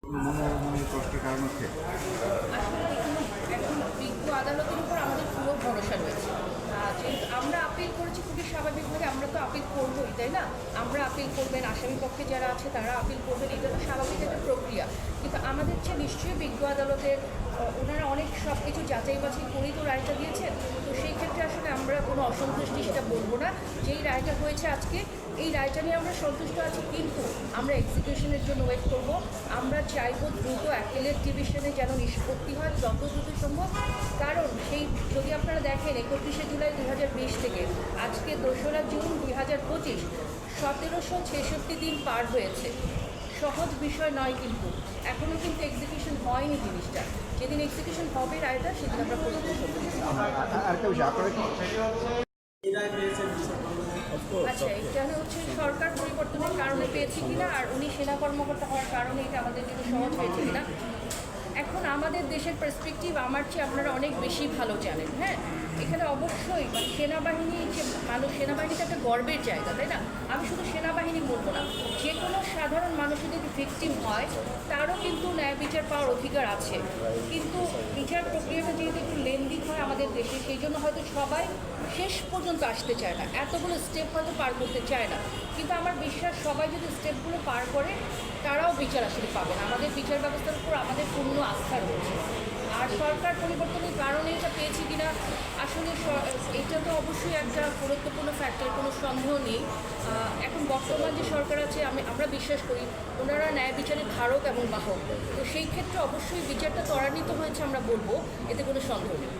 কষ্টের কারণ হচ্ছে আসলে এখন বিজ্ঞ আদালতের উপর আমাদের পুরো ভরসা রয়েছে। যেহেতু আমরা আপিল করেছি খুবই স্বাভাবিকভাবে, আমরা তো আপিল করবোই, তাই না? আমরা আপিল করবেন, আসামি পক্ষে যারা আছে তারা আপিল করবেন, এটা তো স্বাভাবিক একটা প্রক্রিয়া। কিন্তু আমাদের চেয়ে নিশ্চয়ই বিজ্ঞ আদালতের ওনারা অনেক সব কিছু যাচাই বাছাই করেই তো রায়টা দিয়েছেন। তো সেই ক্ষেত্রে আসলে আমরা কোনো অসন্তুষ্টি সেটা বলবো না। যেই রায়টা হয়েছে আজকে, এই রায়টা নিয়ে আমরা সন্তুষ্ট আছি, কিন্তু আমরা এক্সিকিউশনের জন্য ওয়েট করব। আমরা চাইব দ্রুত অ্যাপিলেট ডিভিশনে যেন নিষ্পত্তি হয় যত দ্রুত সম্ভব। কারণ সেই যদি আপনারা দেখেন 31শে জুলাই 2020 থেকে আজকে 2রা জুন 2025, 1766 দিন পার হয়েছে। সহজ বিষয় নয়, কিন্তু এখনও কিন্তু এক্সিকিউশন হয়নি জিনিসটা। যেদিন এক্সিকিউশন হবে রায়টা, সেদিন আমরা পুরোপুরি সন্তুষ্ট। আরেকটা বিষয় আপনারা কি আচ্ছা, এখানে হচ্ছে সরকার পরিবর্তনের কারণে পেয়েছি কিনা, আর উনি সেনা কর্মকর্তা হওয়ার কারণে এটা আমাদের জন্য সহজ হয়েছে কিনা। এখন আমাদের দেশের পার্সপেক্টিভ আমার চেয়ে আপনারা অনেক বেশি ভালো জানেন। হ্যাঁ, এখানে অবশ্যই মানে সেনাবাহিনী যে মানুষ, সেনাবাহিনীটা একটা গর্বের জায়গা, তাই না? আমি শুধু সেনাবাহিনী বলবো না, যে কোনো সাধারণ মানুষের যদি ভিকটিম হয় তারও কিন্তু ন্যায় বিচার পাওয়ার অধিকার আছে। কিন্তু বিচার প্রক্রিয়াটা যেহেতু একটু লেন্দি হয় আমাদের দেশে, সেই জন্য হয়তো সবাই শেষ পর্যন্ত আসতে চায় না, এতগুলো স্টেপ হয়তো পার করতে চায় না। কিন্তু আমার বিশ্বাস সবাই যদি স্টেপগুলো পার করে তারাও বিচার আসলে পাবেন। আমাদের বিচার ব্যবস্থার উপর আমাদের পূর্ণ আস্থা রয়েছে। আর সরকার পরিবর্তনের কারণে এটা পেয়েছি কিনা, আসলে এটা তো অবশ্যই একটা গুরুত্বপূর্ণ ফ্যাক্টর, কোনো সন্দেহ নেই। এখন বর্তমান যে সরকার আছে, আমরা বিশ্বাস করি ওনারা ন্যায় বিচারের ধারক এবং বাহক। তো সেই ক্ষেত্রে অবশ্যই বিচারটা ত্বরান্বিত হয়েছে আমরা বলবো, এতে কোনো সন্দেহ নেই।